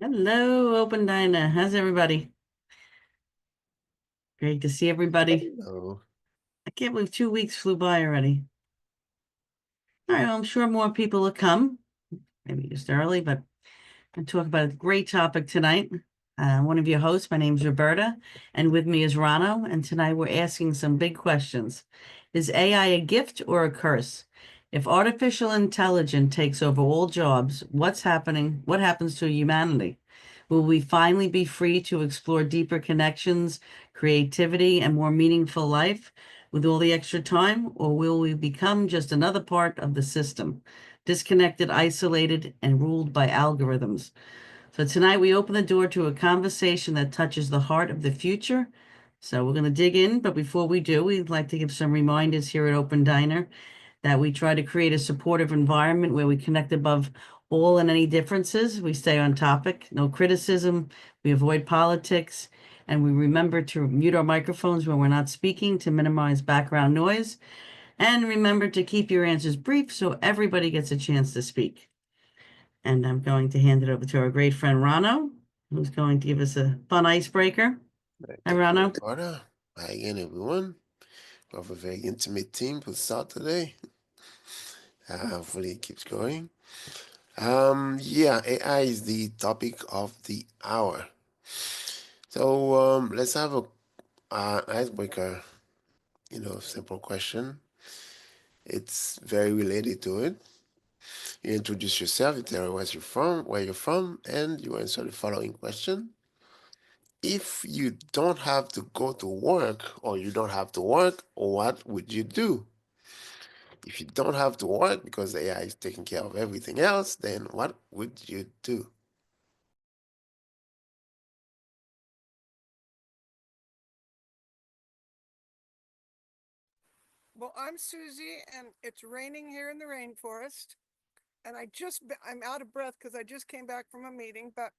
Hello, Open Diner. How's everybody? Great to see everybody. Hello. I can't believe 2 weeks flew by already. All right, well, I'm sure more people will come, maybe just early, but I'm talk about a great topic tonight. One of your hosts, my name's Roberta, and with me is Rano, and tonight we're asking some big questions. Is AI a gift or a curse? If artificial intelligence takes over all jobs, what's happening? What happens to humanity? Will we finally be free to explore deeper connections, creativity, and more meaningful life with all the extra time? Or will we become just another part of the system, disconnected, isolated, and ruled by algorithms? So tonight we open the door to a conversation that touches the heart of the future. So we're going to dig in, but before we do, we'd like to give some reminders here at Open Diner that we try to create a supportive environment where we connect above all and any differences. We stay on topic, no criticism, we avoid politics, and we remember to mute our microphones when we're not speaking to minimize background noise. And remember to keep your answers brief so everybody gets a chance to speak. And I'm going to hand it over to our great friend Rano, who's going to give us a fun icebreaker. Hi, Thank you, Rano. Roberta. Hi again, everyone. We have a very intimate team to start today. Hopefully it keeps going. Yeah, AI is the topic of the hour. So let's have a icebreaker, simple question. It's very related to it. You introduce yourself, you tell where you're from, and you answer the following question. If you don't have to go to work or you don't have to work, what would you do? If you don't have to work because AI is taking care of everything else, then what would you do? Well, I'm Susie, and it's raining here in the rainforest. And I'm out of breath because I just came back from a meeting. But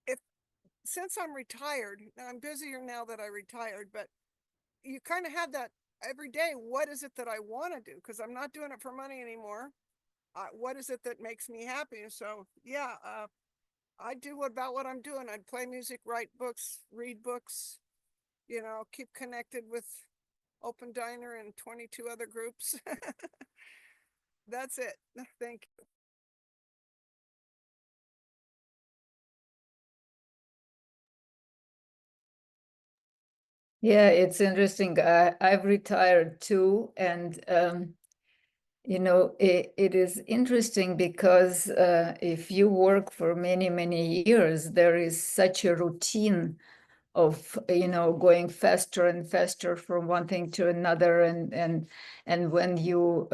if, since I'm retired, now I'm busier now that I retired, but you kind of have that every day. What is it that I want to do? Because I'm not doing it for money anymore. What is it that makes me happy? So, yeah, I'd do about what I'm doing. I'd play music, write books, read books, keep connected with Open Diner and 22 other groups. That's it. Thank you. Yeah, it's interesting. I've retired too, and it is interesting because if you work for many, many years, there is such a routine of going faster and faster from one thing to another, and when you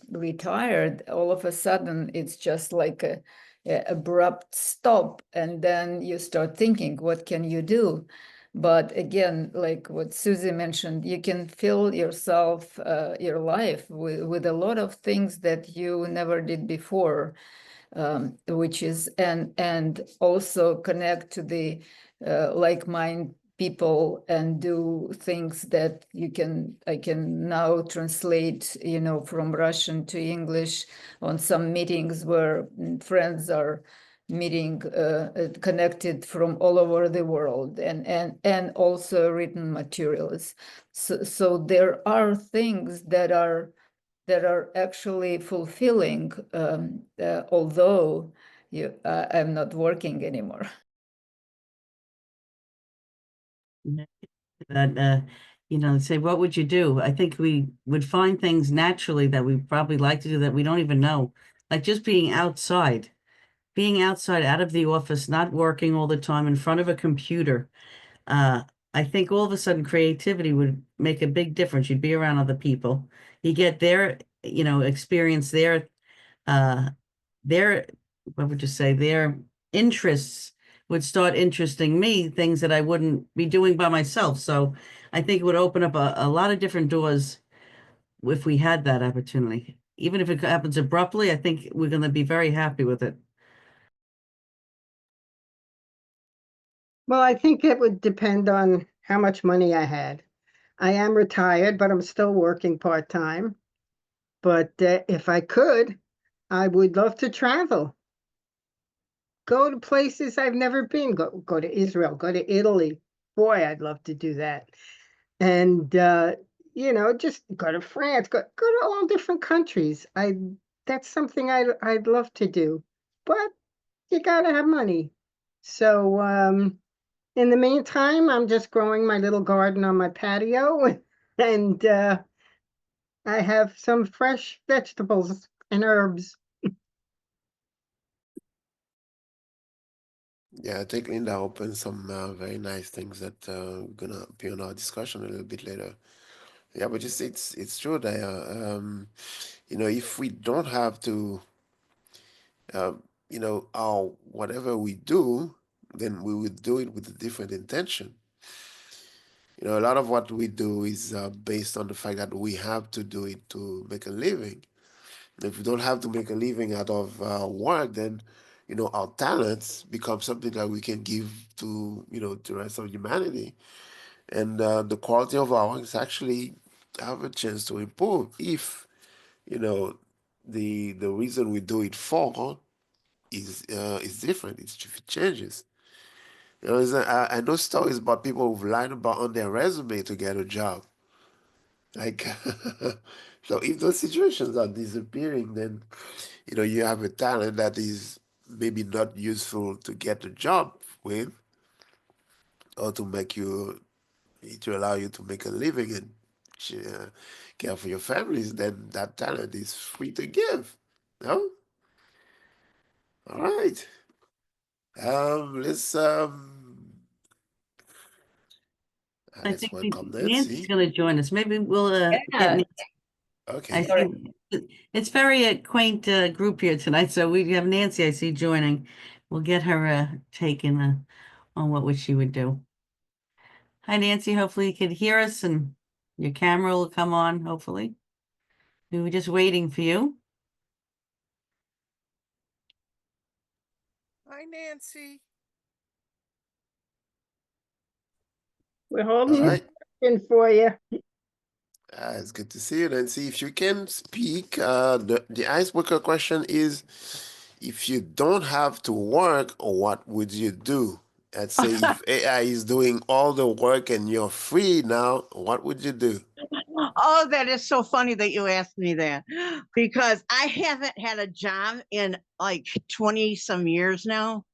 retired, all of a sudden it's just like a abrupt stop, and then you start thinking, what can you do? But again, like what Susie mentioned, you can fill yourself, your life with a lot of things that you never did before, which is and also connect to the like-minded people and do things that I can now translate, from Russian to English on some meetings where friends are meeting, connected from all over the world, and also written materials. So there are things that are actually fulfilling, although I'm not working anymore. That say, what would you do? I think we would find things naturally that we probably like to do that we don't even know. Like just being outside out of the office, not working all the time in front of a computer. Uh, I think all of a sudden creativity would make a big difference. You'd be around other people. You get their, experience uh, their, what would you say, their interests would start interesting me, things that I wouldn't be doing by myself. So I think it would open up a lot of different doors if we had that opportunity. Even if it happens abruptly, I think we're going to be very happy with it. Well, I think it would depend on how much money I had. I am retired, but I'm still working part-time. But if I could, I would love to travel. go to places I've never been. Go to Israel, go to Italy. Boy, I'd love to do that. And just go to France, go to all different countries. That's something I'd love to do. But you gotta have money. So in the meantime, I'm just growing my little garden on my patio, and I have some fresh vegetables and herbs. Yeah, I think Linda opened some very nice things that gonna be on our discussion a little bit later. Yeah, but just it's true that if we don't have to, uh, our whatever we do, then we would do it with a different intention. A lot of what we do is based on the fact that we have to do it to make a living. If we don't have to make a living out of work, then our talents become something that we can give to to the rest of humanity, and the quality of our work is actually have a chance to improve if you know the reason we do it for is different. If it changes. I know stories about people who've lied about on their resume to get a job. Like, so if those situations are disappearing, then you have a talent that is maybe not useful to get a job with, or to allow you to make a living and care for your families. Then that talent is free to give. No, all right. Let's I let's think welcome Nancy's Nancy. going to join us. Maybe we'll get Yeah. Nancy. I Okay. Sorry. see it's very quaint group here tonight. So we have Nancy, I see, joining. We'll get her take on what she would do. Hi, Nancy. Hopefully you can hear us and your camera will come on, hopefully. We were just waiting for you. Hi, Nancy. We're All holding the right. question for you. It's good to see you, Nancy. If you can speak, the icebreaker question is, if you don't have to work, what would you do? Let's say if AI is doing all the work and you're free now, what would you do? Oh, that is so funny that you asked me that because I haven't had a job in like 20 some years now,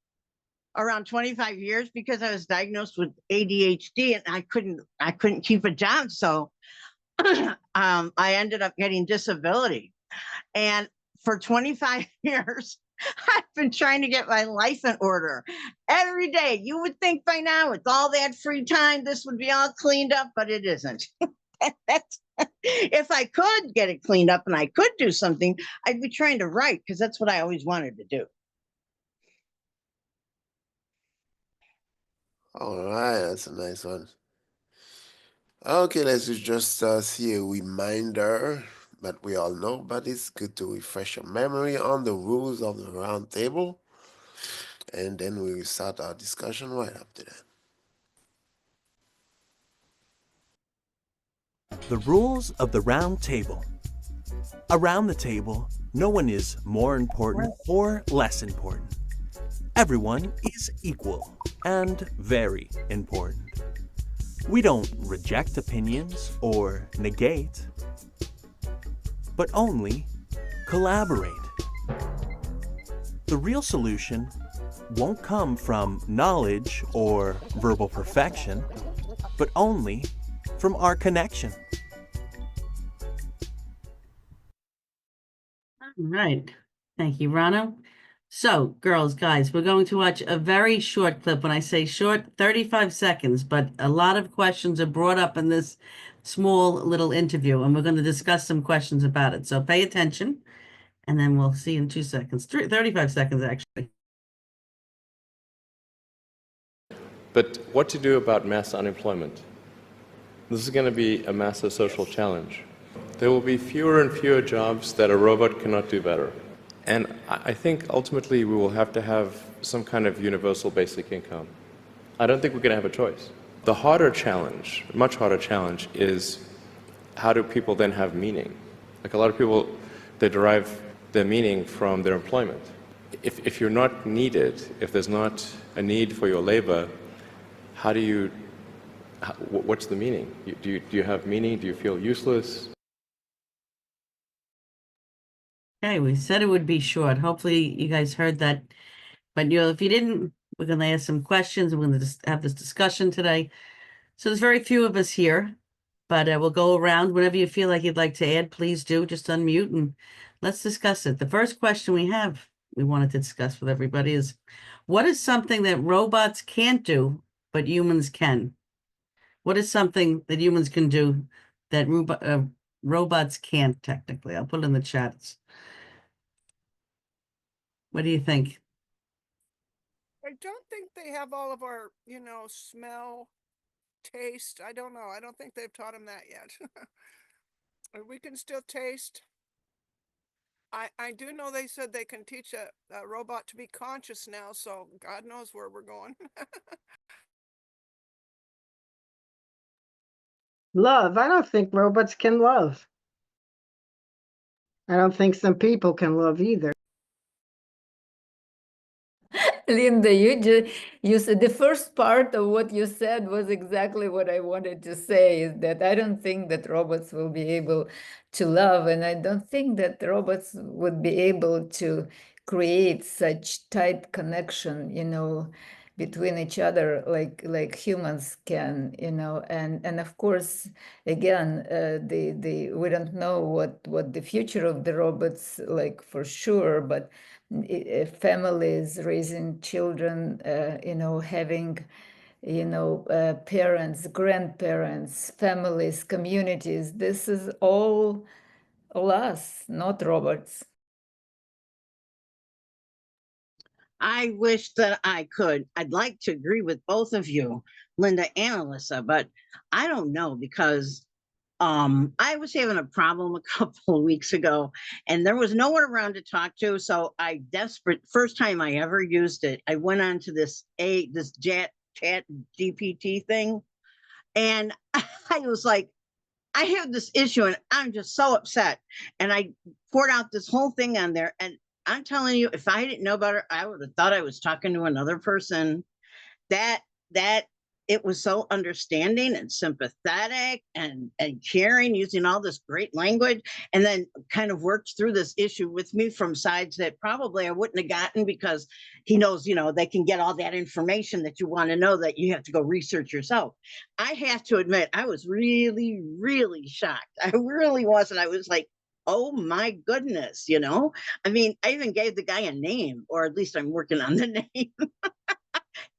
around 25 years, because I was diagnosed with ADHD and I couldn't keep a job. So I ended up getting disability. And for 25 years, I've been trying to get my life in order every day. You would think by now, with all that free time, this would be all cleaned up, but it isn't. That's, if I could get it cleaned up and I could do something, I'd be trying to write because that's what I always wanted to do. All right, that's a nice one. Okay, let's just see a reminder that we all know, but it's good to refresh your memory on the rules of the round table, and then we will start our discussion right after that. The rules of the round table. Around the table, no one is more important or less important. Everyone is equal and very important. We don't reject opinions or negate, but only collaborate. The real solution won't come from knowledge or verbal perfection, but only from our connection. All right. Thank you, Rano. So, girls, guys, we're going to watch a very short clip. When I say short, 35 seconds, but a lot of questions are brought up in this small little interview, and we're going to discuss some questions about it. So pay attention, and then we'll see in 2 seconds, 35 seconds, actually. But what to do about mass unemployment? This is going to be a massive social challenge. There will be fewer and fewer jobs that a robot cannot do better. And I think ultimately we will have to have some kind of universal basic income. I don't think we're going to have a choice. The harder challenge, much harder challenge, is how do people then have meaning? Like a lot of people, they derive their meaning from their employment. if you're not needed, if there's not a need for your labor, how do you, what's the meaning? Do you have meaning? Do you feel useless? Okay, we said it would be short. Hopefully you guys heard that. But if you didn't, we're going to ask some questions. We're going to just have this discussion today. So there's very few of us here, but we'll go around. Whenever you feel like you'd like to add, please do. Just unmute and let's discuss it. The first question we wanted to discuss with everybody is, what is something that robots can't do, but humans can? What is something that humans can do that robots can't technically? I'll put it in the chats. What do you think? I don't think they have all of our, smell, taste. I don't know. I don't think they've taught them that yet. We can still taste. I do know they said they can teach a robot to be conscious now, so God knows where we're going. Love. I don't think robots can love. I don't think some people can love either. Linda, you said the first part of what you said was exactly what I wanted to say, is that I don't think that robots will be able to love, and I don't think that robots would be able to create such tight connection, between each other like humans can, and of course, again, the we don't know what the future of the robots like for sure, but families raising children, having, parents, grandparents, families, communities. This is all us, not robots. I wish that I could. I'd like to agree with both of you, Linda and Alyssa, but I don't know because I was having a problem a couple of weeks ago and there was no one around to talk to. So first time I ever used it, I went on to this chat GPT thing. And I was like, I have this issue and I'm just so upset. And I poured out this whole thing on there. And I'm telling you, if I didn't know about it, I would have thought I was talking to another person. That it was so understanding and sympathetic and caring, using all this great language, and then kind of worked through this issue with me from sides that probably I wouldn't have gotten, because he knows, they can get all that information that you want to know that you have to go research yourself. I have to admit, I was really, really shocked. I really was. And I was like, oh my goodness, I mean, I even gave the guy a name, or at least I'm working on the name.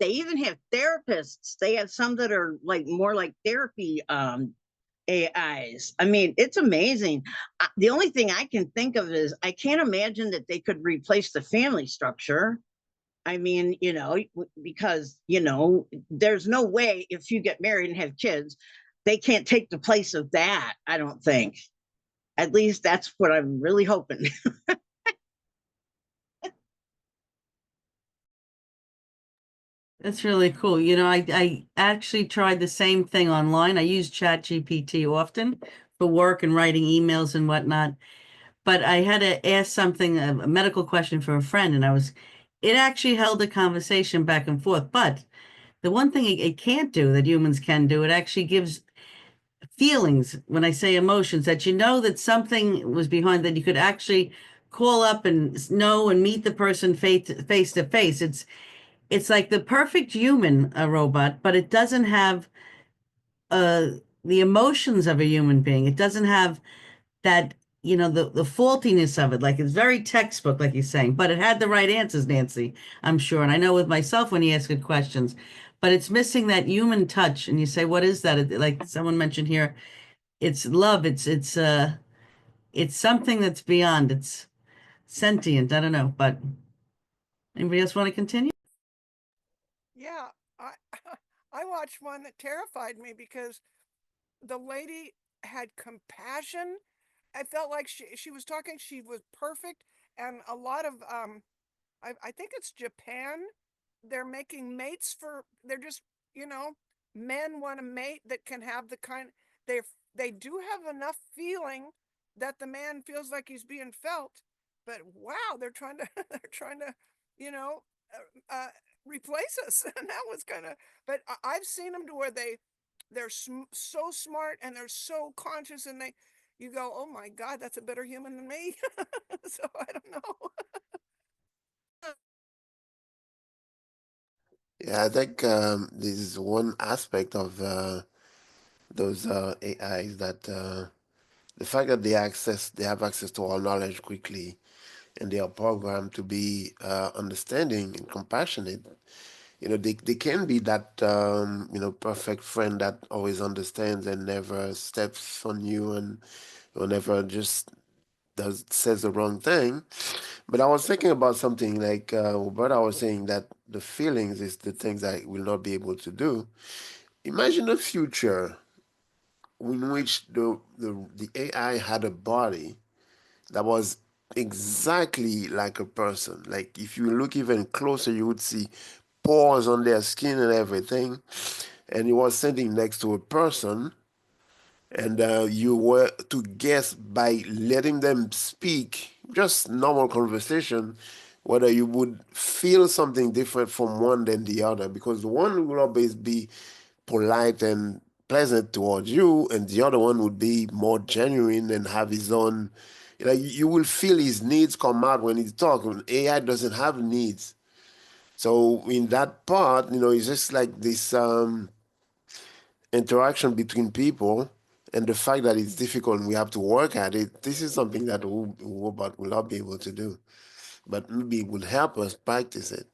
They even have therapists. They have some that are like more like therapy AIs. I mean, it's amazing. The only thing I can think of is I can't imagine that they could replace the family structure. I mean, because, there's no way if you get married and have kids, they can't take the place of that, I don't think. At least that's what I'm really hoping. That's really cool. I actually tried the same thing online. I use ChatGPT often for work and writing emails and whatnot. But I had to ask something, a medical question for a friend, and it actually held a conversation back and forth. But the one thing it can't do that humans can do, it actually gives feelings. When I say emotions, that that something was behind, that you could actually call up and know and meet the person face to face. It's like the perfect human, a robot, but it doesn't have uh the emotions of a human being. It doesn't have that, the faultiness of it. Like, it's very textbook, like you're saying, but it had the right answers, Nancy, I'm sure. And I know with myself when you ask good questions, but it's missing that human touch. And you say, what is that? Like someone mentioned here, it's love. It's something that's beyond. It's sentient. I don't know, but anybody else want to continue? Yeah, I I watched one that terrified me because the lady had compassion. I felt like she was talking, she was perfect. And a lot of I think it's Japan. They're making mates they're just, you know, men want a mate that can have the kind they they do have enough feeling that the man feels like he's being felt. but wow, they're trying to they're trying to, you know, replace us. And that was kind of, but I've seen them to where they're so smart and they're so conscious, and you go, oh my God, that's a better human than me. So I don't know. Yeah, I think this is one aspect of those AIs that the fact that they have access to all knowledge quickly, and they are programmed to be understanding and compassionate. They can be that perfect friend that always understands and never steps on you and or never just says the wrong thing. But I was thinking about something like Roberta was saying that the feelings is the things I will not be able to do. Imagine a future in which the AI had a body that was exactly like a person. Like if you look even closer, you would see pores on their skin and everything. And it was sitting next to a person, and you were to guess by letting them speak, just normal conversation, whether you would feel something different from one than the other, because the one will always be polite and pleasant towards you, and the other one would be more genuine and have his own. Like you will feel his needs come out when he's talking. AI doesn't have needs, so in that part, it's just like this interaction between people, and the fact that it's difficult and we have to work at it. This is something that robot will not be able to do, but maybe it will help us practice it.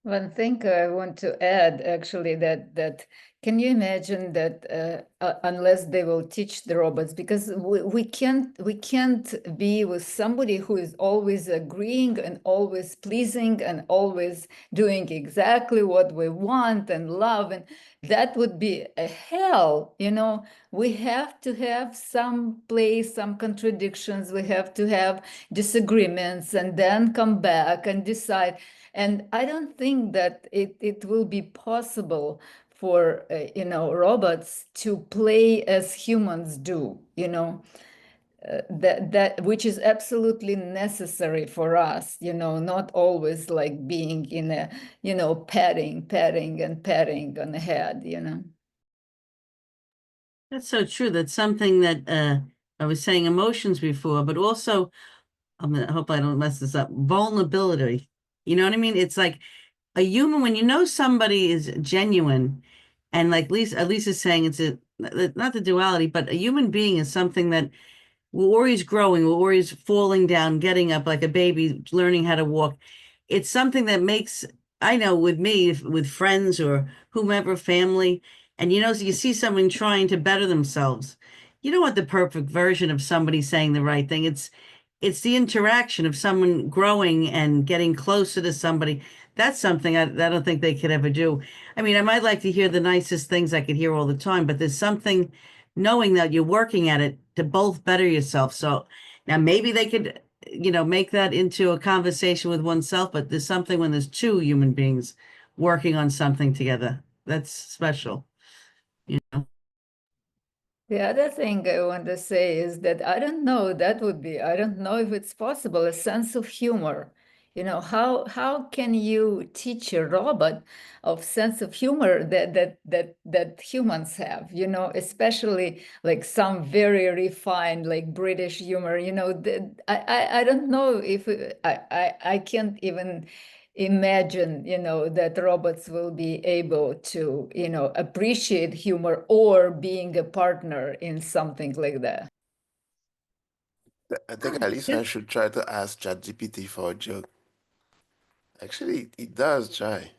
One thing I want to add, actually, that can you imagine that unless they will teach the robots, because we can't be with somebody who is always agreeing and always pleasing and always doing exactly what we want and love, and that would be a hell. We have to have some place, some contradictions. We have to have disagreements and then come back and decide. And I don't think that it will be possible for robots to play as humans do, that which is absolutely necessary for us, not always like being in a, patting and patting on the head. That's so true. That's something that I was saying emotions before, but also I hope I don't mess this up. Vulnerability. You know what I mean? It's like a human, when you know somebody is genuine, and like Lisa's saying, it's not the duality, but a human being is something that or he's growing, or he's falling down, getting up like a baby, learning how to walk. It's something that makes, I know with me, with friends or whomever, family, and so you see someone trying to better themselves. You don't want the perfect version of somebody saying the right thing. It's the interaction of someone growing and getting closer to somebody. That's something I don't think they could ever do. I mean, I might like to hear the nicest things I could hear all the time, but there's something knowing that you're working at it to both better yourself. So now maybe they could, make that into a conversation with oneself, but there's something when there's two human beings working on something together. That's special. The other thing I want to say is that I don't know, I don't know if it's possible, a sense of humor. How can you teach a robot of sense of humor that humans have, especially like some very refined, like British humor, I don't know if I can't even imagine, that robots will be able to, appreciate humor or being a partner in something like that. I think at least I should try to ask ChatGPT for a joke. Actually, it does try.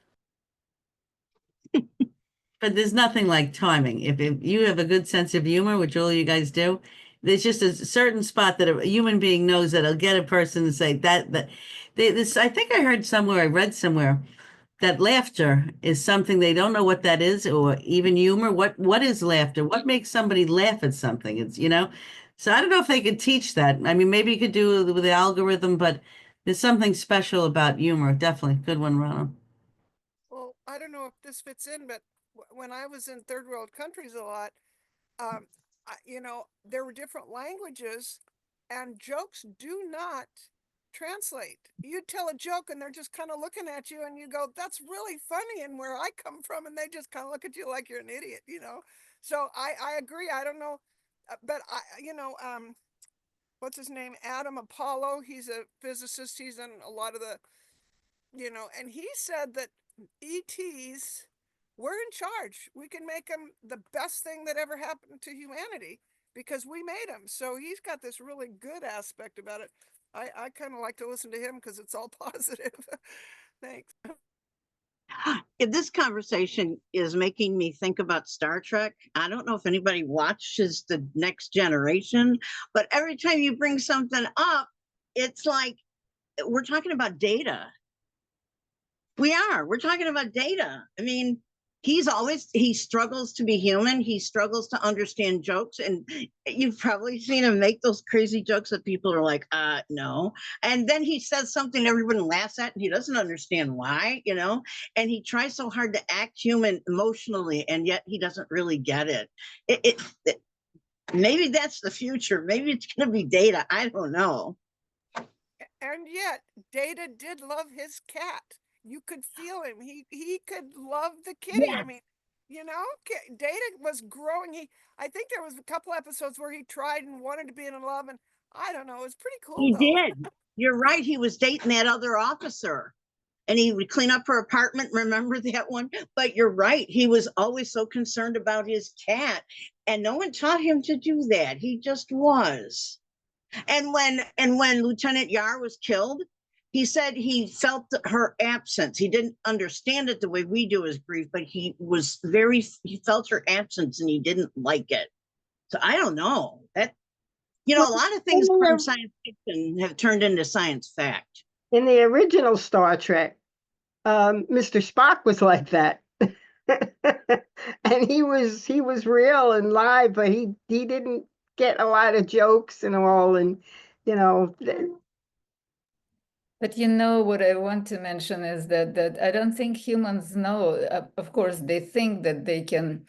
But there's nothing like timing. If you have a good sense of humor, which all you guys do, there's just a certain spot that a human being knows that'll get a person to say that this. I think I heard somewhere, I read somewhere that laughter is something they don't know what that is, or even humor. What is laughter? What makes somebody laugh at something? It's. So I don't know if they could teach that. I mean, maybe you could do it with the algorithm, but there's something special about humor. Definitely, good one, Ronald. Well, I don't know if this fits in, but when I was in third world countries a lot, there were different languages and jokes do not translate. You tell a joke and they're just kind of looking at you and you go, that's really funny, and where I come from, and they just kind of look at you like you're an idiot, you know. So I agree. I don't know, but what's his name, Adam Apollo, he's a physicist, he's in a lot of the, and he said that ETs, we're in charge. We can make them the best thing that ever happened to humanity because we made them. So he's got this really good aspect about it. I kind of like to listen to him because it's all positive. Thanks. This conversation is making me think about Star Trek. I don't know if anybody watches The Next Generation, but every time you bring something up, it's like we're talking about data. We're talking about data. I mean, he struggles to be human. He struggles to understand jokes. And you've probably seen him make those crazy jokes that people are like, no. And then he says something everyone laughs at and he doesn't understand why, and he tries so hard to act human emotionally, and yet he doesn't really get it. Maybe that's the future. Maybe it's going to be data. I don't know. And yet Data did love his cat. You could feel him. He could love the kitty. Yeah. I mean, Data was growing. I think there was a couple episodes where he tried and wanted to be in love, and I don't know, it was pretty cool He though. did. You're right. He was dating that other officer and he would clean up her apartment. Remember that one? But you're right. He was always so concerned about his cat, and no one taught him to do that. He just was. And when Lieutenant Yar was killed, he said he felt her absence. He didn't understand it the way we do as grief, but he felt her absence and he didn't like it. So I don't know. A lot of things from science fiction have turned into science fact. In the original Star Trek, Mr. Spock was like that. And he was real and live, but he didn't get a lot of jokes and all, and But what I want to mention is that I don't think humans know. Of course, they think that they can,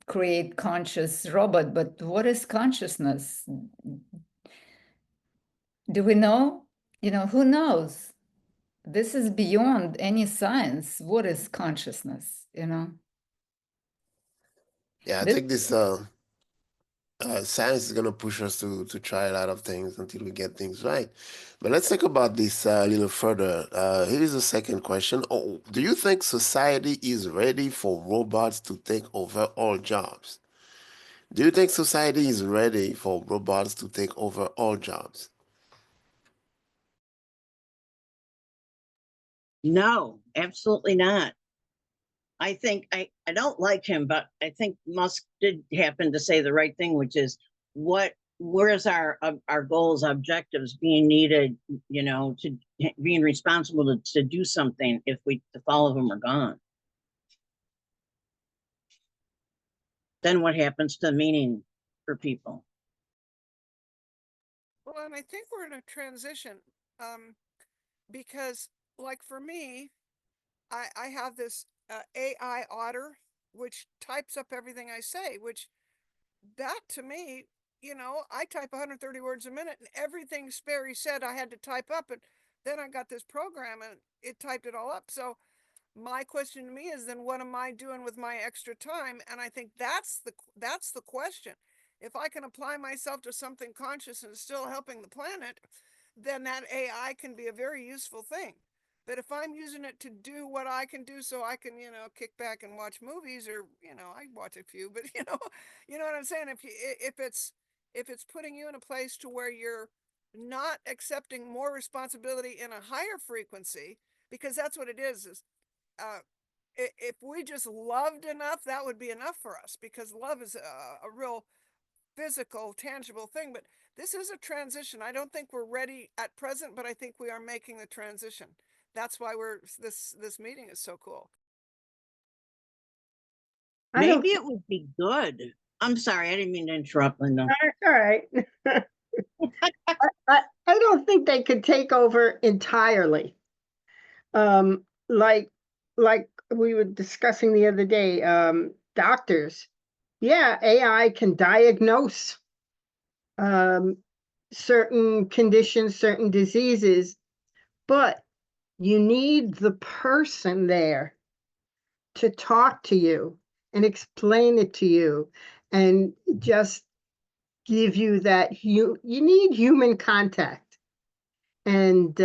create conscious robot, but what is consciousness? Do we know? Who knows? This is beyond any science. What is consciousness? Yeah, I This think this science is going to push us to try a lot of things until we get things right. But let's think about this a little further. Here's the second question. Oh, do you think society is ready for robots to take over all jobs? Do you think society is ready for robots to take over all jobs? No, absolutely not. I think I don't like him, but I think Musk did happen to say the right thing, which is where's our goals, objectives being needed, to being responsible to do something if all of them are gone. Then what happens to meaning for people? Well, and I think we're in a transition, because like for me, I have this AI otter, which types up everything I say, which that to me, I type 130 words a minute, and everything Sperry said I had to type up, and then I got this program and it typed it all up. So my question to me is, then what am I doing with my extra time? And I think that's the question. If I can apply myself to something conscious and still helping the planet, then that AI can be a very useful thing. But if I'm using it to do what I can do, so I can, kick back and watch movies, or, I watch a few, but you know what I'm saying? If it's putting you in a place to where you're not accepting more responsibility in a higher frequency, because that's what it is if we just loved enough, that would be enough for us, because love is a real physical, tangible thing. But this is a transition. I don't think we're ready at present, but I think we are making the transition. That's why this meeting is so cool. Maybe it would be good. I'm sorry, I didn't mean to interrupt, Linda. All right. I don't think they could take over entirely. Like we were discussing the other day, doctors. Yeah, AI can diagnose certain conditions, certain diseases, but you need the person there to talk to you and explain it to you and just give you that you need human contact. And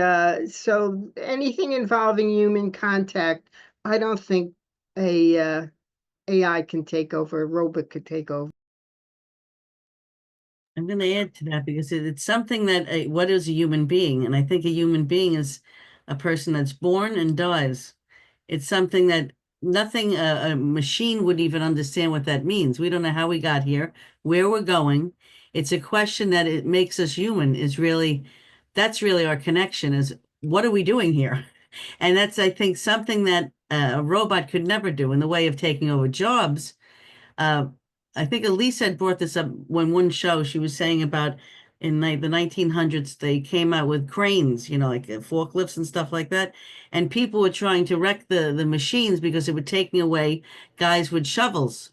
so anything involving human contact, I don't think a AI can take over, a robot could take over. I'm going to add to that because it's something that what is a human being? And I think a human being is a person that's born and dies. It's something that nothing a machine would even understand what that means. We don't know how we got here, where we're going. It's a question that it makes us human is really, that's really our connection is what are we doing here? And that's, I think, something that a robot could never do in the way of taking over jobs. Uh, I think Elise had brought this up when one show she was saying about in the 1900s, they came out with cranes, like forklifts and stuff like that. And people were trying to wreck the machines because it were taking away guys with shovels.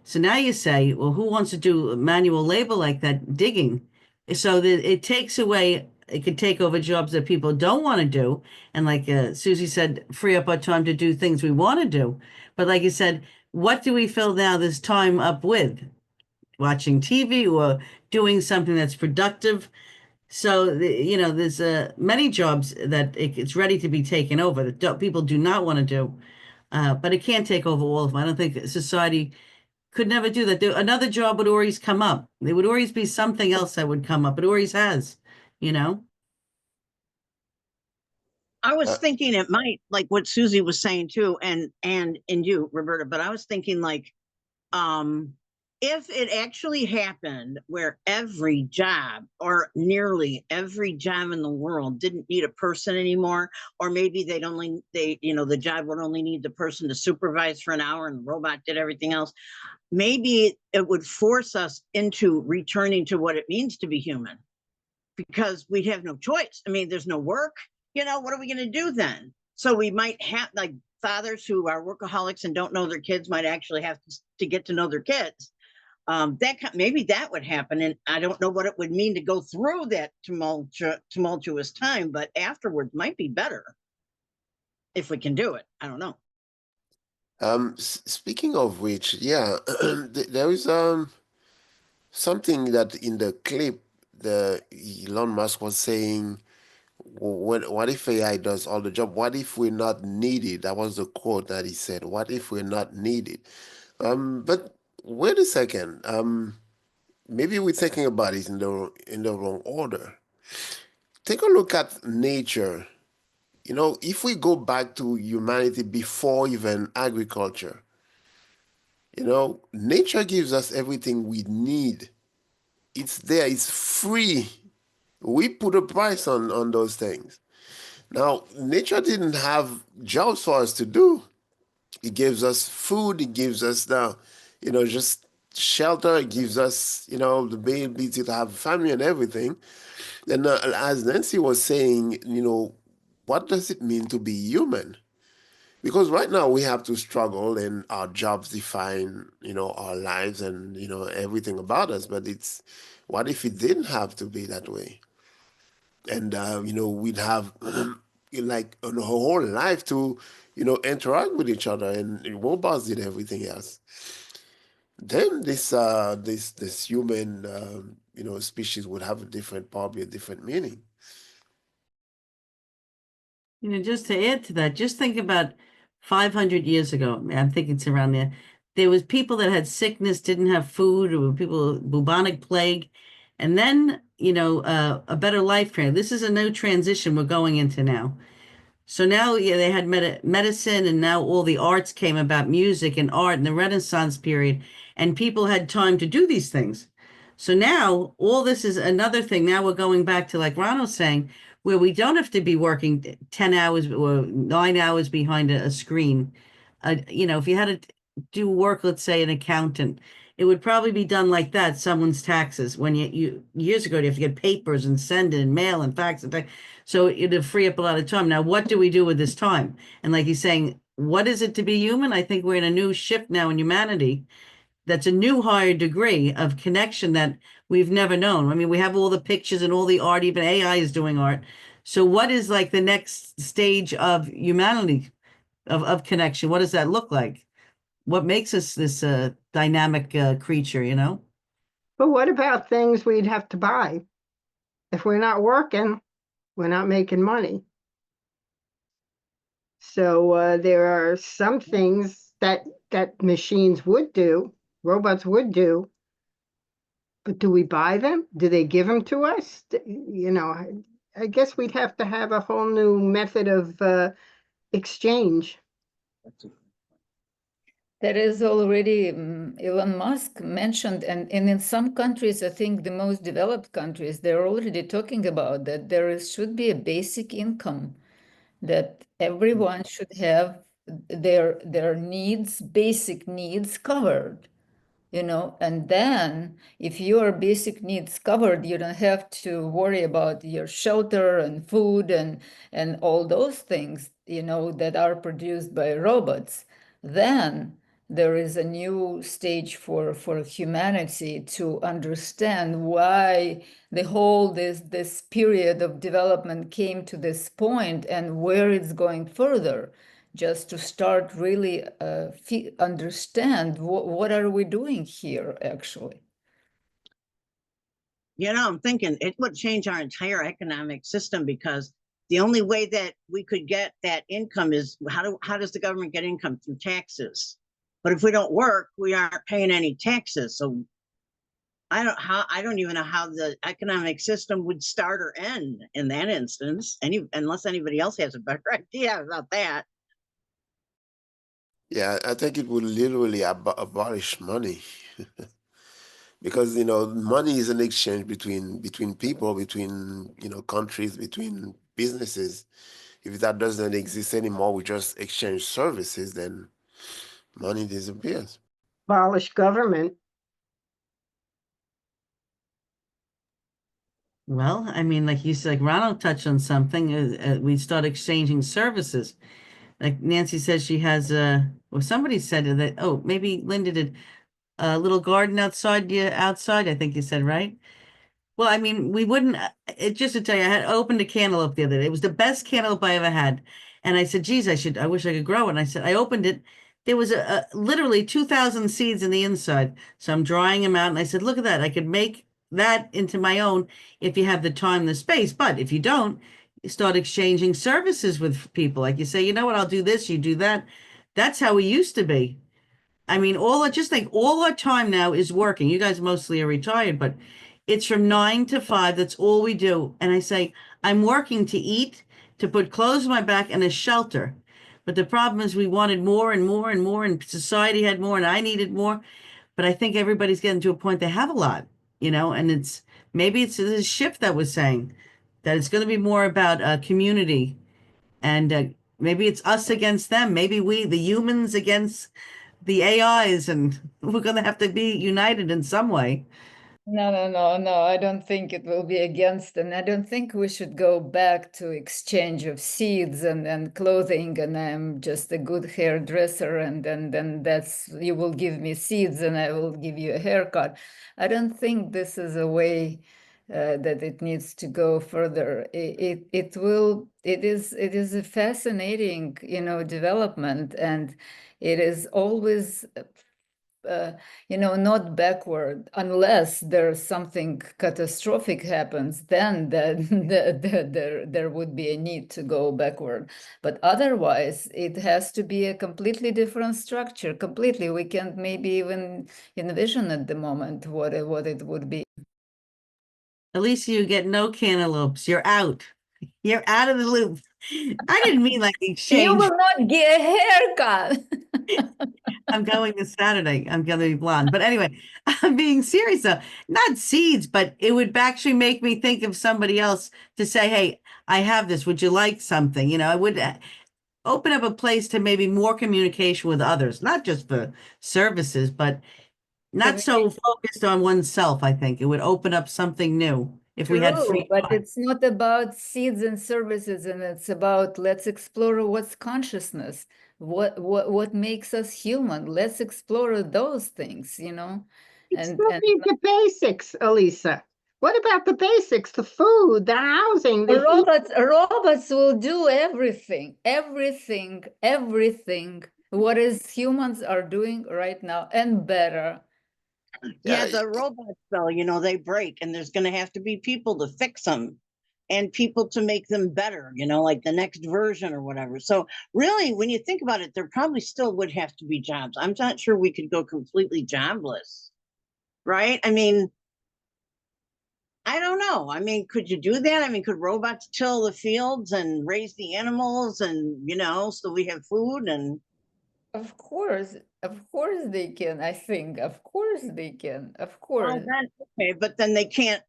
So now you say, well, who wants to do manual labor like that, digging? So that it takes away, it could take over jobs that people don't want to do. And like Susie said, free up our time to do things we want to do. But like you said, what do we fill now this time up with? Watching TV or doing something that's productive. So, there's many jobs that it's ready to be taken over that people do not want to do. But it can't take over all of them. I don't think society could never do that. Another job would always come up. There would always be something else that would come up. It always has, you know? I was Uh, thinking it might, like what Susie was saying too, and you, Roberta, but I was thinking like, if it actually happened where every job or nearly every job in the world didn't need a person anymore, or maybe the job would only need the person to supervise for an hour and the robot did everything else, maybe it would force us into returning to what it means to be human, because we'd have no choice. I mean, there's no work, what are we going to do then? So we might have, like, fathers who are workaholics and don't know their kids might actually have to get to know their kids. Maybe that would happen, and I don't know what it would mean to go through that tumultuous time, but afterwards might be better if we can do it. I don't know. Speaking of which, yeah, there is something that in the clip the Elon Musk was saying, what if AI does all the job? What if we're not needed? That was the quote that he said. What if we're not needed? But wait a second. Maybe we're thinking about it in the wrong order. Take a look at nature. If we go back to humanity before even agriculture, nature gives us everything we need. It's there, it's free. We put a price on those things. Now, nature didn't have jobs for us to do. It gives us food, it gives us just shelter, it gives us, the ability to have family and everything. And as Nancy was saying, what does it mean to be human? Because right now we have to struggle and our jobs define, our lives and, everything about us. But what if it didn't have to be that way? And, we'd have like a whole life to, interact with each other and robots did everything else. Then this human, species would have probably a different meaning. Just to add to that, just think about 500 years ago. I'm thinking it's around there. There was people that had sickness, didn't have food, or people bubonic plague, and then a better life trend. This is a new transition we're going into now. So now, yeah, they had medicine, and now all the arts came about, music and art, and the Renaissance period, and people had time to do these things. So now, all this is another thing. Now we're going back to, like Ron was saying, where we don't have to be working 10 hours or 9 hours behind a screen. If you had to do work, let's say an accountant, it would probably be done like that, someone's taxes. When you years ago, you have to get papers and send it and mail and fax and fax. So it'd free up a lot of time. Now, what do we do with this time? And like he's saying, what is it to be human? I think we're in a new shift now in humanity. That's a new higher degree of connection that we've never known. I mean, we have all the pictures and all the art, even AI is doing art. So what is like the next stage of humanity, of connection? What does that look like? What makes us this dynamic creature, you know? But what about things we'd have to buy? If we're not working, we're not making money. So there are some things that machines would do, robots would do, but do we buy them? Do they give them to us? You know, I guess we'd have to have a whole new method of exchange. That is already Elon Musk mentioned, and in some countries, I think the most developed countries, they're already talking about that should be a basic income, that everyone should have their needs, basic needs covered. You know, and then if your basic needs covered, you don't have to worry about your shelter and food and all those things, you know, that are produced by robots. Then there is a new stage for humanity to understand why the whole this period of development came to this point and where it's going further, just to start really understand what are we doing here actually. You know, I'm thinking it would change our entire economic system, because the only way that we could get that income is how does the government get income? Through taxes. But if we don't work, we aren't paying any taxes. So I don't even know how the economic system would start or end in that instance, unless anybody else has a better idea about that. Yeah, I think it would literally abolish money. Because money is an exchange between people, between countries, between businesses. If that doesn't exist anymore, we just exchange services, then money disappears. Abolish government. Well, I mean, like you said, like Ronald touched on something. We start exchanging services. Like Nancy says, she has or somebody said that. Oh, maybe Linda did a little garden outside. Yeah, outside. I think you said, right? Well, I mean, we wouldn't. Just to tell you, I had opened a cantaloupe the other day. It was the best cantaloupe I ever had, and I said, "Geez, I wish I could grow it." And I said, I opened it. There was literally 2,000 seeds in the inside. So I'm drying them out, and I said, "Look at that! I could make that into my own if you have the time, the space. But if you don't, you start exchanging services with people. Like you say, you know what? I'll do this. You do that. That's how we used to be. I mean, just think all our time now is working. You guys mostly are retired, but it's from 9 to 5. That's all we do. And I say, I'm working to eat, to put clothes on my back and a shelter. But the problem is we wanted more and more and more, and society had more, and I needed more. But I think everybody's getting to a point they have a lot, and maybe it's this shift that was saying that it's going to be more about community, and maybe it's us against them. Maybe we, the humans, against the AIs, and we're going to have to be united in some way. No, I don't think it will be against, and I don't think we should go back to exchange of seeds and clothing, and I'm just a good hairdresser, and then that's, you will give me seeds and I will give you a haircut. I don't think this is a way that it needs to go further. It is a fascinating, development, and it is always not backward, unless there's something catastrophic happens, then there would be a need to go backward. But otherwise, it has to be a completely different structure, completely. We can't maybe even envision at the moment what it would be. Alicia, you get no cantaloupes. You're out. You're out of the loop. I didn't mean like the You exchange. will not get a haircut. I'm going this Saturday. I'm going to be blonde. But anyway, I'm being serious though. Not seeds, but it would actually make me think of somebody else to say, hey, I have this. Would you like something? I would open up a place to maybe more communication with others, not just for services, but not so focused on oneself. I think it would open up something new if we had True, free but time. it's not about seeds and services, and it's about, let's explore what's consciousness, what makes us human. Let's explore those things. and Still and need the basics, Elisa. What about the basics? The food, the housing, the heat. robots will do everything what is humans are doing right now and better. Yeah, Yeah, the robots though, they break and there's going to have to be people to fix them and people to make them better, like the next version or whatever. So really, when you think about it, there probably still would have to be jobs. I'm not sure we could go completely jobless, right? I mean, I don't know. I mean, could you do that? I mean, could robots till the fields and raise the animals and, so we have food and Of course they can. I think, of course they can. Of well, course. then okay, but then they can't.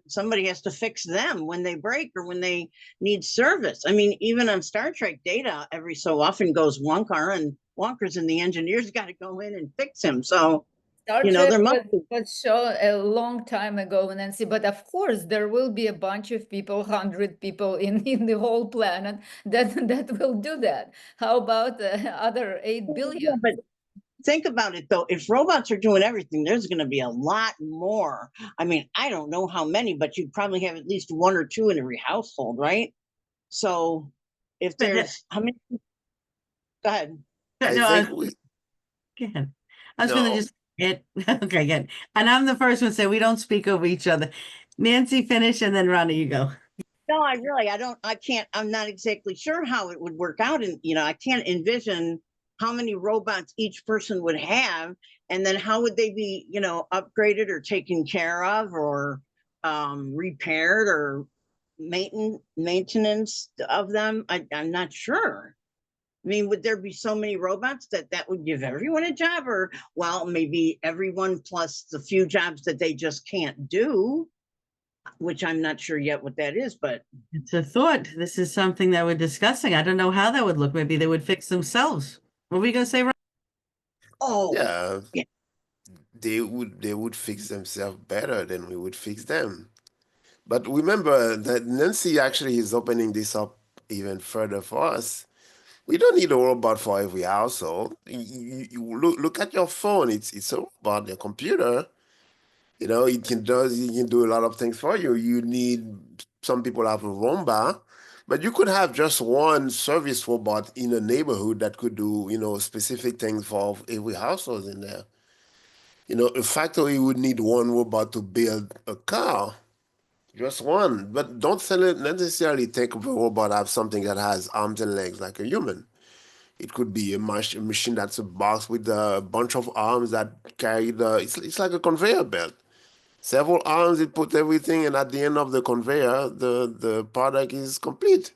Somebody has to fix them when they break or when they need service. I mean, even on Star Trek, Data every so often goes wonkers, and the engineers got to go in and fix him. So Star Trek there must be. was shown a long time ago, Nancy, but of course there will be a bunch of people, 100 people in the whole planet that will do that. How about the other 8 Yeah, billion? but think about it though. If robots are doing everything, there's going to be a lot more. I mean, I don't know how many, but you'd probably have at least one or two in every household, right? So if But there's how many? Go ahead. no, I no, think we go ahead. I was gonna no. just get okay, good. And I'm the first one to say we don't speak over each other. Nancy, finish, and then Ronnie, you go. No, I can't, I'm not exactly sure how it would work out. And, I can't envision how many robots each person would have. And then how would they be, upgraded or taken care of or repaired or maintenance of them? I'm not sure. I mean, would there be so many robots that would give everyone a job or, well, maybe everyone plus the few jobs that they just can't do? Which I'm not sure yet what that is, but It's a thought. This is something that we're discussing. I don't know how that would look. Maybe they would fix themselves. What were you gonna say, Ron? oh, Yeah, yeah. they would fix themselves better than we would fix them. But remember that Nancy actually is opening this up even further for us. We don't need a robot for every household. You look at your phone. It's a robot. Your computer. It can do a lot of things for you. You need some people have a Roomba, but you could have just one service robot in a neighborhood that could do specific things for every household in there. A factory would need one robot to build a car, just one. But don't necessarily think of a robot as something that has arms and legs like a human. It could be a machine that's a box with a bunch of arms that carry it's like a conveyor belt. Several arms, it put everything, and at the end of the conveyor, the product is complete.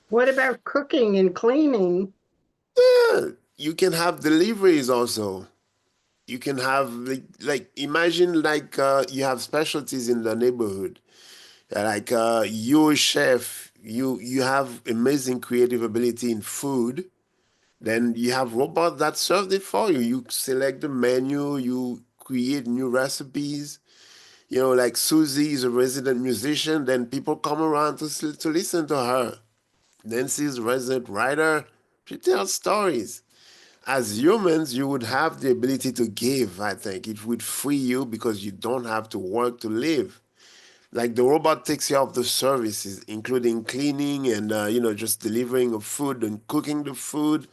What about cooking and cleaning? Yeah, you can have deliveries also. You can have like imagine like you have specialties in the neighborhood. Like you're a chef, you have amazing creative ability in food. Then you have robots that serve it for you. You select the menu, you create new recipes. Like Susie is a resident musician, then people come around to listen to her. Nancy's a resident writer. She tells stories. As humans, you would have the ability to give, I think. It would free you because you don't have to work to live. Like the robot takes care of the services, including cleaning and, just delivering of food and cooking the food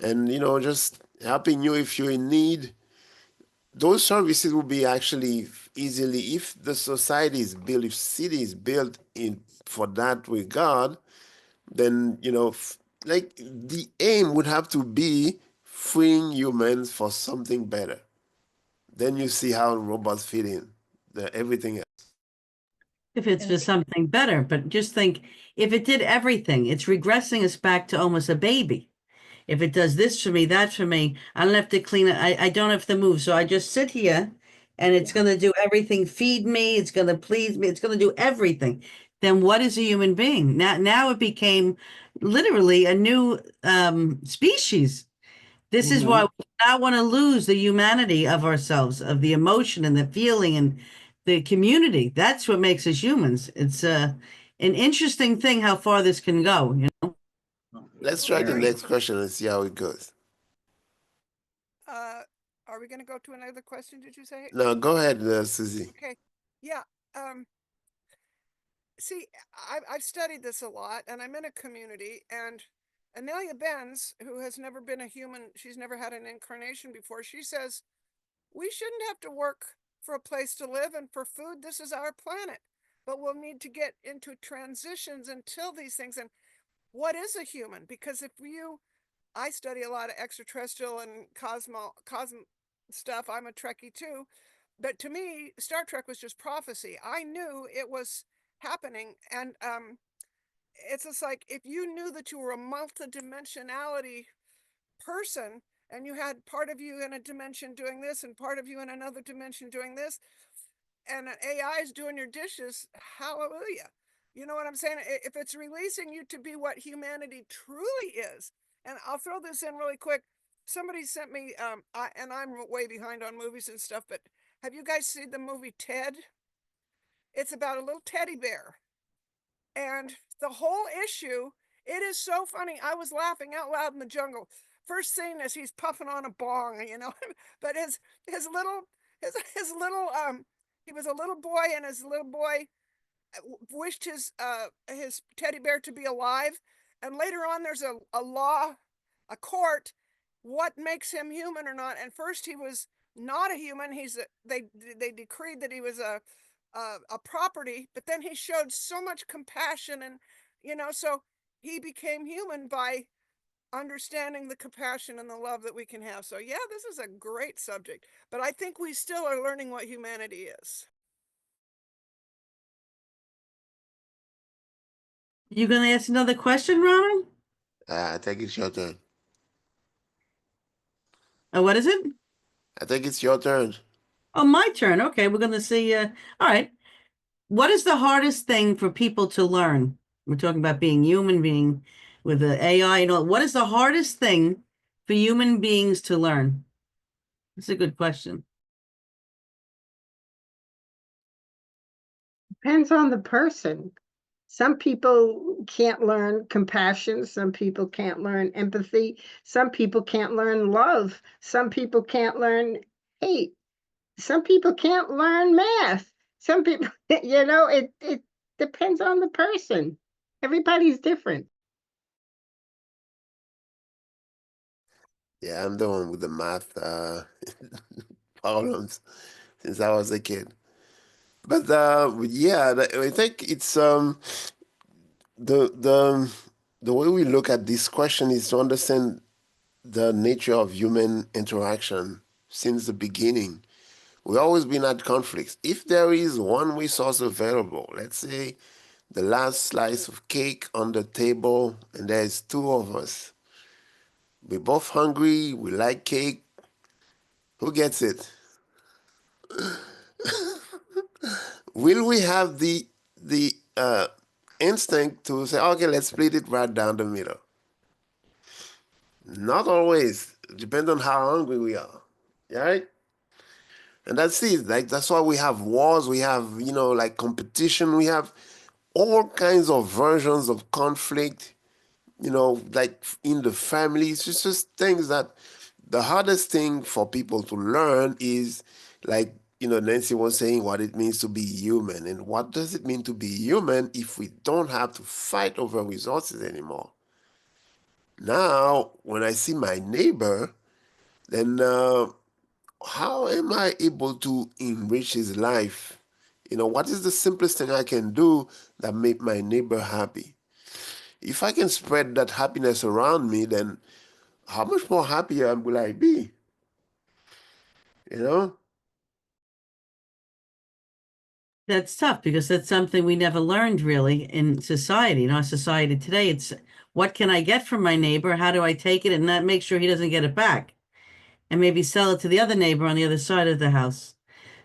and, just helping you if you're in need. Those services will be actually easily, if the society is built, if city is built in for that regard, then like the aim would have to be freeing humans for something better. Then you see how robots fit in everything else. If it's for And something better, but just think if it did everything, it's regressing us back to almost a baby. If it does this for me, that for me, I don't have to clean it. I don't have to move. So I just sit here and it's going to do everything, feed me, it's going to please me, it's going to do everything. Then what is a human being? Now it became literally a new species. This is why we do not want to lose the humanity of ourselves, of the emotion and the feeling and the community. That's what makes us humans. It's an interesting thing how far this can go, Let's try the next question and see how it goes. are we going to go to another question? Did you say? No, go ahead, Susie. Okay. Yeah. See, I've studied this a lot, and I'm in a community, and Amelia Benz, who has never been a human, she's never had an incarnation before, she says, we shouldn't have to work for a place to live and for food. This is our planet. But we'll need to get into transitions until these things. And what is a human? Because if I study a lot of extraterrestrial and cosm stuff. I'm a Trekkie too. But to me, Star Trek was just prophecy. I knew it was happening. And it's just like if you knew that you were a multidimensionality person and you had part of you in a dimension doing this and part of you in another dimension doing this, and an AI is doing your dishes, hallelujah. You know what I'm saying? If it's releasing you to be what humanity truly is, and I'll throw this in really quick. Somebody sent me, and I'm way behind on movies and stuff, but have you guys seen the movie Ted? It's about a little teddy bear. And the whole issue, it is so funny. I was laughing out loud in the jungle. First scene is he's puffing on a bong, but his little his little he was a little boy, and his little boy wished his teddy bear to be alive. And later on there's a law, a court, what makes him human or not. And first he was not a human. They decreed that he was a property, but then he showed so much compassion, and so he became human by understanding the compassion and the love that we can have. So yeah, this is a great subject, but I think we still are learning what humanity is. You gonna ask another question, Ronald? I think it's your turn. What is it? I think it's your turn. Oh, my turn. Okay, we're gonna see. All right. What is the hardest thing for people to learn? We're talking about being human, being with the AI and all. What is the hardest thing for human beings to learn? That's a good question. Depends on the person. Some people can't learn compassion. Some people can't learn empathy. Some people can't learn love. Some people can't learn hate. Some people can't learn math. Some people, it depends on the person. Everybody's different. Yeah, I'm the one with the math problems since I was a kid. But yeah, I think it's the way we look at this question is to understand the nature of human interaction since the beginning. We've always been at conflicts. If there is one resource available, let's say the last slice of cake on the table, and there's two of us. We're both hungry, we like cake. Who gets it? Will we have the instinct to say, okay, let's split it right down the middle? Not always. It depends on how hungry we are. Right? And that's it. Like that's why we have wars, we have, like competition, we have all kinds of versions of conflict, like in the family. It's just things that the hardest thing for people to learn is like, Nancy was saying what it means to be human. And what does it mean to be human if we don't have to fight over resources anymore? Now, when I see my neighbor, then how am I able to enrich his life? What is the simplest thing I can do that make my neighbor happy? If I can spread that happiness around me, then how much more happier will I be? You know? That's tough because that's something we never learned really in society. In our society today, it's what can I get from my neighbor? How do I take it and not make sure he doesn't get it back? And maybe sell it to the other neighbor on the other side of the house.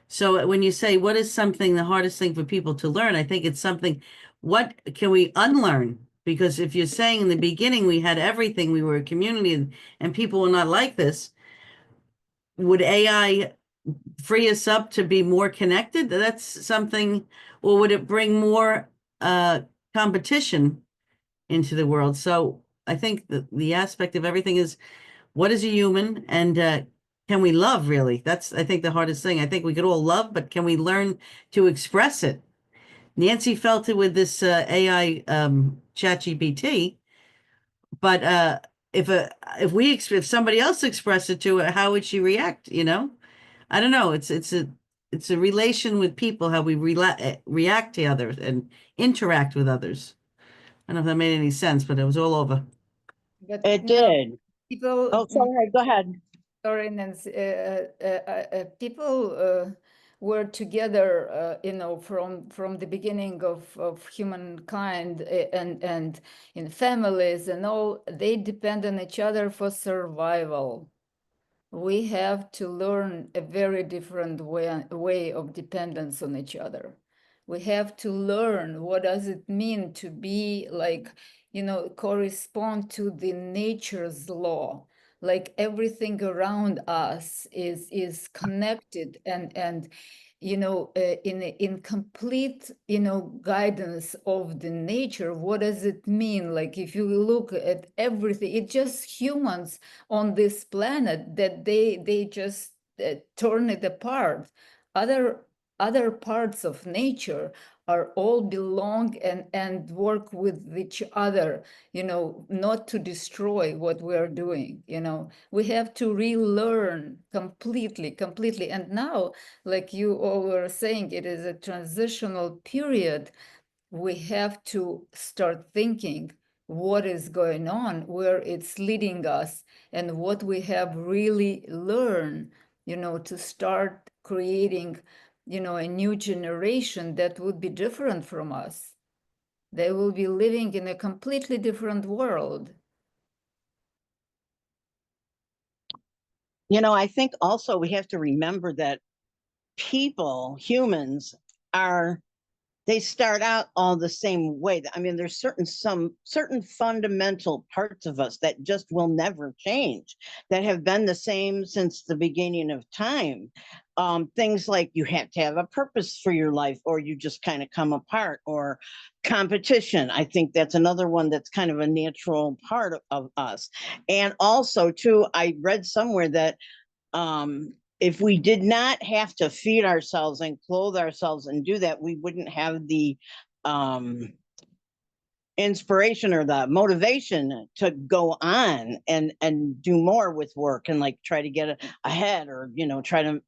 So when you say what is something the hardest thing for people to learn, I think it's something, what can we unlearn? Because if you're saying in the beginning we had everything, we were a community and people were not like this, would AI free us up to be more connected? That's something, or would it bring more competition into the world? So I think the aspect of everything is what is a human, and can we love really? That's, I think, the hardest thing. I think we could all love, but can we learn to express it? Nancy felt it with this AI ChatGPT, but if somebody else expressed it to her, how would she react? I don't know. It's a relation with people, how we react to others and interact with others. I don't know if that made any sense, but it was all over. But It did. people. Oh, sorry. Go ahead. Sorry, Nancy. People were together, from the beginning of humankind, and in families and all. They depend on each other for survival. We have to learn a very different way of dependence on each other. We have to learn what does it mean to be like, correspond to the nature's law. Like everything around us is connected and in complete guidance of the nature. What does it mean? Like if you look at everything, it's just humans on this planet that they just turn it apart. Other parts of nature are all belong and work with each other, not to destroy what we are doing. We have to relearn completely. And now, like you all were saying, it is a transitional period. We have to start thinking what is going on, where it's leading us, and what we have really learned, to start creating, a new generation that would be different from us. They will be living in a completely different world. I think also we have to remember that humans they start out all the same way. I mean, there's certain fundamental parts of us that just will never change, that have been the same since the beginning of time. Things like you have to have a purpose for your life, or you just kind of come apart, or competition. I think that's another one that's kind of a natural part of us. And also, too, I read somewhere that if we did not have to feed ourselves and clothe ourselves and do that, we wouldn't have the inspiration or the motivation to go on and do more with work and like try to get ahead, or try to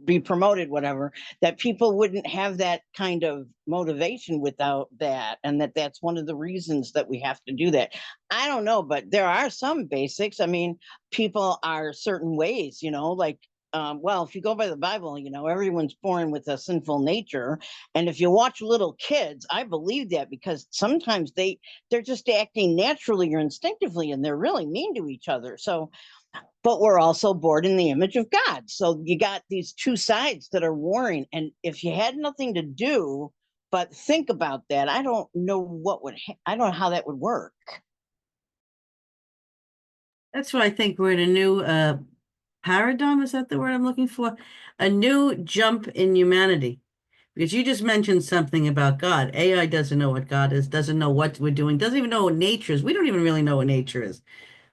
be promoted, whatever. That people wouldn't have that kind of motivation without that, and that's one of the reasons that we have to do that. I don't know, but there are some basics. I mean, people are certain ways, like well, if you go by the Bible, everyone's born with a sinful nature. And if you watch little kids, I believe that, because sometimes they're just acting naturally or instinctively, and they're really mean to each other. So, but we're also born in the image of God. So you got these two sides that are warring. And if you had nothing to do but think about that, I don't know I don't know how that would work. That's why I think we're in a new paradigm. Is that the word I'm looking for? A new jump in humanity. Because you just mentioned something about God. AI doesn't know what God is, doesn't know what we're doing, doesn't even know what nature is. We don't even really know what nature is.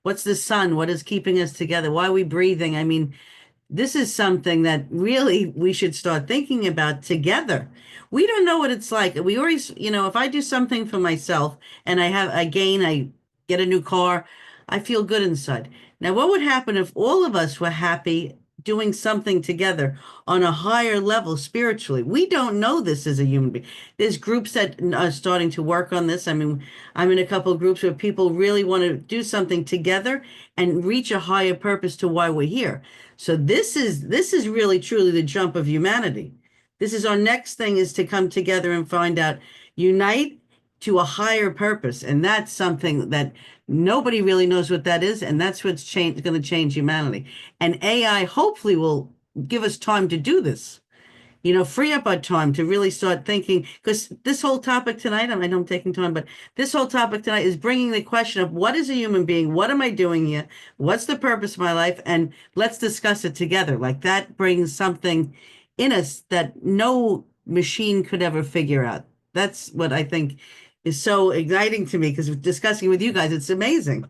What's the sun? What is keeping us together? Why are we breathing? I mean, this is something that really we should start thinking about together. We don't know what it's like. We always, if I do something for myself and I get a new car, I feel good inside. Now, what would happen if all of us were happy doing something together on a higher level spiritually? We don't know this as a human being. There's groups that are starting to work on this. I mean, I'm in a couple of groups where people really want to do something together and reach a higher purpose to why we're here. So this is really truly the jump of humanity. This is our next thing, is to come together and find out, unite to a higher purpose. And that's something that nobody really knows what that is. And that's what's going to change humanity. And AI hopefully will give us time to do this, free up our time to really start thinking. Because this whole topic tonight, I know I'm taking time, but this whole topic tonight is bringing the question of, what is a human being? What am I doing here? What's the purpose of my life? And let's discuss it together. Like, that brings something in us that no machine could ever figure out. That's what I think is so exciting to me, because discussing with you guys, it's amazing.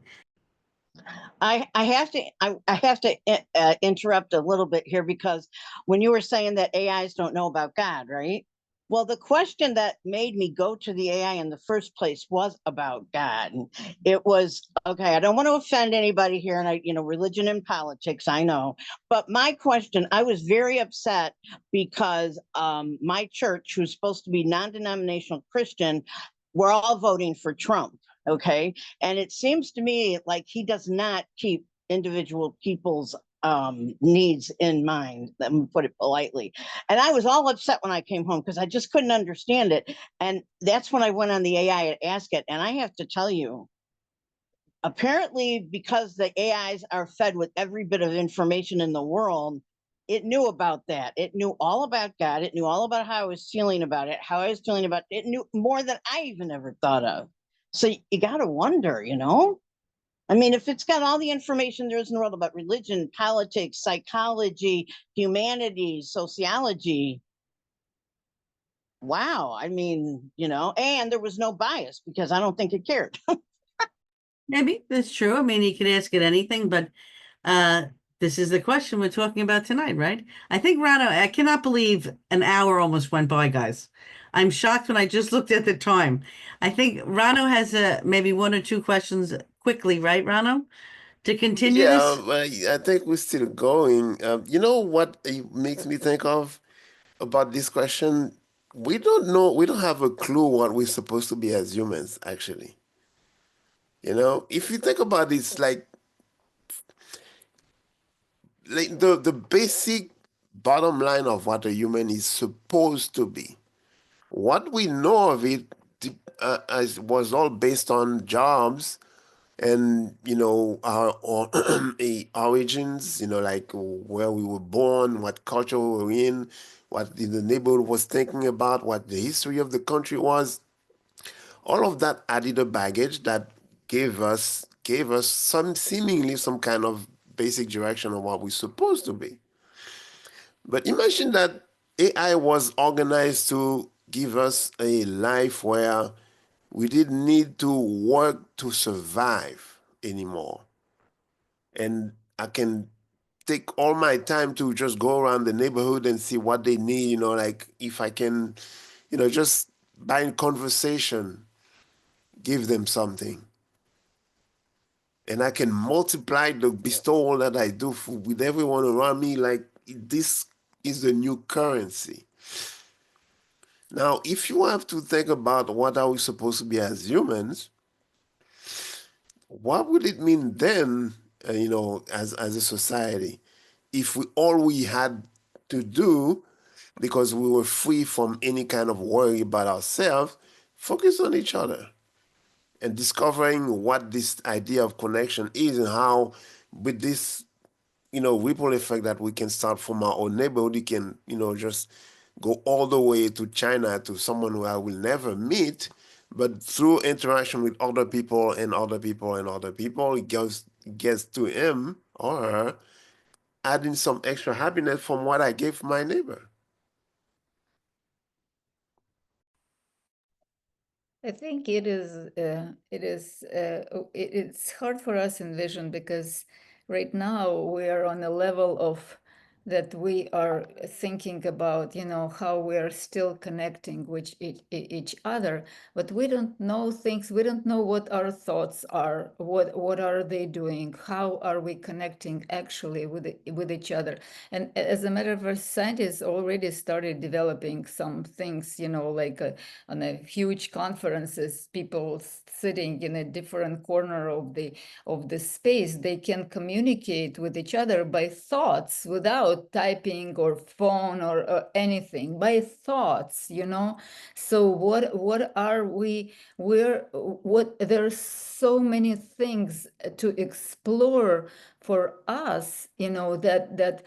I have to interrupt a little bit here, because when you were saying that AIs don't know about God, right? Well, the question that made me go to the AI in the first place was about God. And it was, okay, I don't want to offend anybody here, and religion and politics, I know. But my question, I was very upset because my church, who's supposed to be non-denominational Christian, we're all voting for Trump. Okay. And it seems to me like he does not keep individual people's needs in mind. Let me put it politely. And I was all upset when I came home because I just couldn't understand it. And that's when I went on the AI and asked it. And I have to tell you, apparently, because the AIs are fed with every bit of information in the world, it knew about that. It knew all about God. It knew all about how I was feeling about it, how I was feeling about it. It knew more than I even ever thought of. So you got to wonder, I mean, if it's got all the information there is in the world about religion, politics, psychology, humanities, sociology, wow. I mean, and there was no bias because I don't think it cared. Maybe that's true. I mean, you can ask it anything, but this is the question we're talking about tonight, right? I think, Rano, I cannot believe an hour almost went by, guys. I'm shocked when I just looked at the time. I think Rano has maybe one or two questions quickly, right, Rano? To continue Yeah, this? I think we're still going. You know what it makes me think of about this question? We don't know, we don't have a clue what we're supposed to be as humans, actually. If you think about it, it's like the basic bottom line of what a human is supposed to be. What we know of it as was all based on jobs and our origins, like where we were born, what culture we were in, what the neighborhood was thinking about, what the history of the country was. All of that added a baggage that gave us some kind of basic direction of what we're supposed to be. But imagine that AI was organized to give us a life where we didn't need to work to survive anymore. And I can take all my time to just go around the neighborhood and see what they need, like if I can, just by in conversation, give them something. And I can multiply the bestowal that I do with everyone around me. Like this is the new currency. Now, if you have to think about what are we supposed to be as humans, what would it mean then, as a society, if all we had to do, because we were free from any kind of worry about ourselves, focus on each other and discovering what this idea of connection is and how with this ripple effect that we can start from our own neighborhood, you can just go all the way to China to someone who I will never meet, but through interaction with other people and other people and other people, it gets to him or her, adding some extra happiness from what I gave my neighbor. I think it's hard for us in vision because right now we are on a level of that we are thinking about, how we are still connecting with each other, but we don't know things. We don't know what our thoughts are, what are they doing, how are we connecting actually with each other. And as a matter of fact, scientists already started developing some things, like on a huge conferences, people sitting in a different corner of the space, they can communicate with each other by thoughts without typing or phone or anything, by thoughts. So what are we? There's so many things to explore for us, that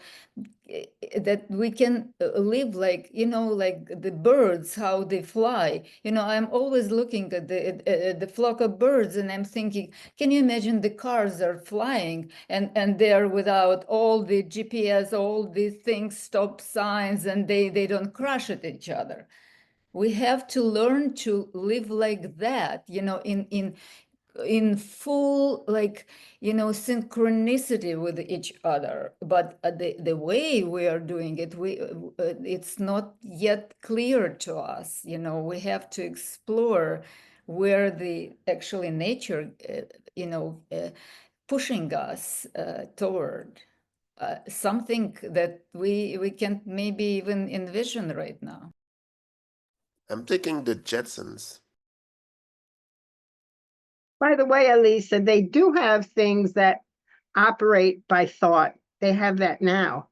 we can live like, like the birds, how they fly. I'm always looking at the flock of birds and I'm thinking, can you imagine the cars are flying and they're without all the GPS, all these things, stop signs, and they don't crash at each other. We have to learn to live like that, in in full, like, synchronicity with each other. But the way we are doing it, it's not yet clear to us. We have to explore where the actually nature, pushing us toward something that we can't maybe even envision right now. I'm taking the Jetsons. By the way, Elisa, they do have things that operate by thought. They have that now.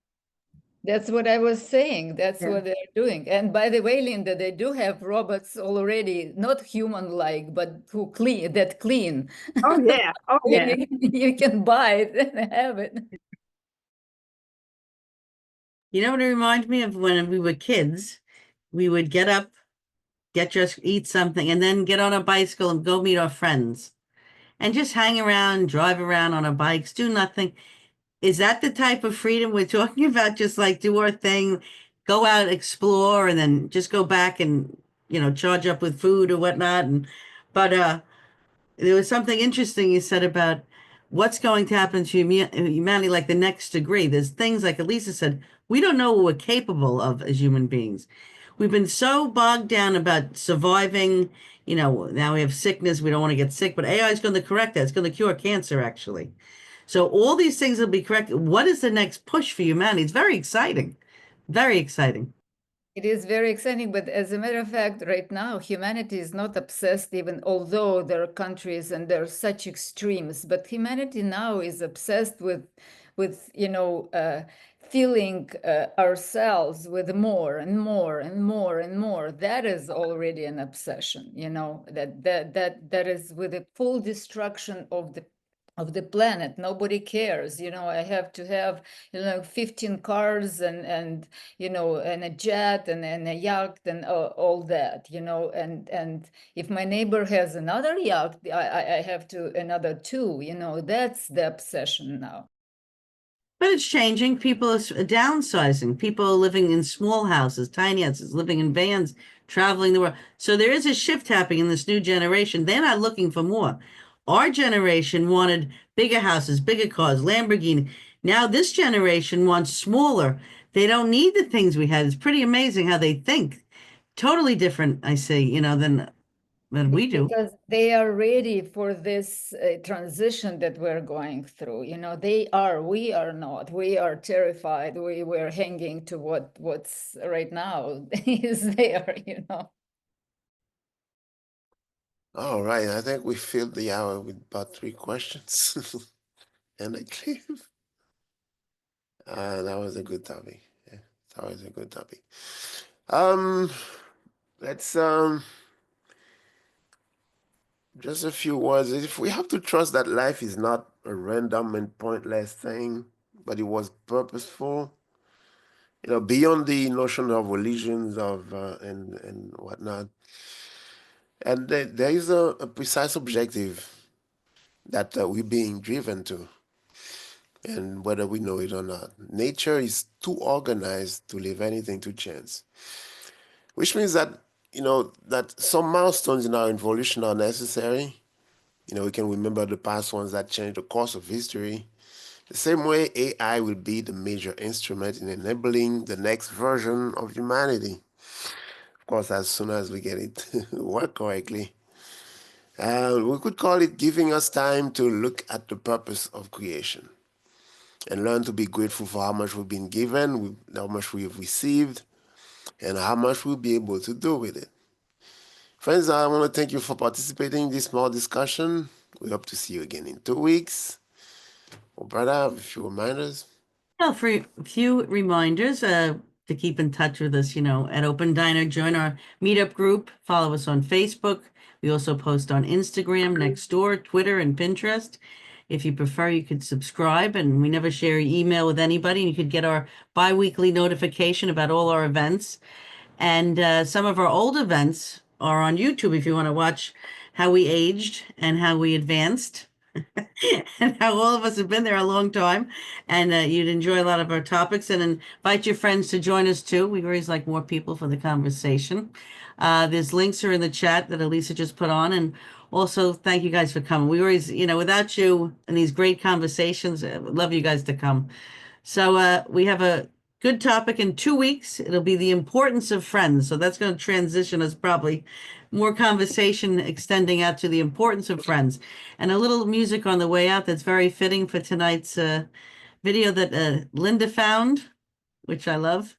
That's what I was saying. That's Yeah. what they're doing. And by the way, Linda, they do have robots already, not human-like, but that clean. Oh yeah. Oh yeah. You can buy it and have it. You know what it reminds me of when we were kids? We would get up, get dressed, eat something, and then get on a bicycle and go meet our friends and just hang around, drive around on our bikes, do nothing. Is that the type of freedom we're talking about? Just like do our thing, go out, explore, and then just go back and, charge up with food or whatnot. But there was something interesting you said about what's going to happen to humanity, like the next degree. There's things like Elisa said, we don't know what we're capable of as human beings. We've been so bogged down about surviving. Now we have sickness. We don't want to get sick, but AI is going to correct that. It's going to cure cancer, actually. So all these things will be corrected. What is the next push for humanity? It's very exciting. Very exciting. It is very exciting, but as a matter of fact, right now, humanity is not obsessed, even although there are countries and there are such extremes, but humanity now is obsessed with filling ourselves with more and more and more and more. That is already an obsession, that is with the full destruction of the planet. Nobody cares. I have to have 15 cars and a jet and a yacht and all that, and if my neighbor has another yacht, I have to another two. That's the obsession now. But it's changing. People are downsizing. People are living in small houses, tiny houses, living in vans, traveling the world. So there is a shift happening in this new generation. They're not looking for more. Our generation wanted bigger houses, bigger cars, Lamborghini. Now this generation wants smaller. They don't need the things we had. It's pretty amazing how they think. Totally different, I see, than we do. Because they are ready for this transition that we're going through. We are not. We are terrified. We're hanging to what's right now is there. All right, I think we filled the hour with about 3 questions and a clip. That was a good topic. Yeah, that was a good topic. Let's just a few words. If we have to trust that life is not a random and pointless thing, but it was purposeful, beyond the notion of religions and whatnot, and there is a precise objective that we're being driven to, and whether we know it or not. Nature is too organized to leave anything to chance, which means that that some milestones in our evolution are necessary. We can remember the past ones that changed the course of history. The same way, AI will be the major instrument in enabling the next version of humanity. Of course, as soon as we get it to work correctly. We could call it giving us time to look at the purpose of creation and learn to be grateful for how much we've been given, how much we've received, and how much we'll be able to do with it. Friends, I want to thank you for participating in this small discussion. We hope to see you again in 2 weeks. Well, brother, a few reminders. Well, for a few reminders to keep in touch with us, at Open Diner, join our meetup group, follow us on Facebook. We also post on Instagram, Nextdoor, Twitter, and Pinterest. If you prefer, you could subscribe, and we never share your email with anybody. You could get our bi-weekly notification about all our events. And some of our old events are on YouTube if you want to watch how we aged and how we advanced. And how all of us have been there a long time, and you'd enjoy a lot of our topics, and invite your friends to join us too. We always like more people for the conversation. There's links are in the chat that Elisa just put on. And also, thank you guys for coming. We always, without you and these great conversations, love you guys to come. So we have a good topic in 2 weeks. It'll be the importance of friends. So that's going to transition us probably more conversation extending out to the importance of friends, and a little music on the way out that's very fitting for tonight's video that Linda found, which I love.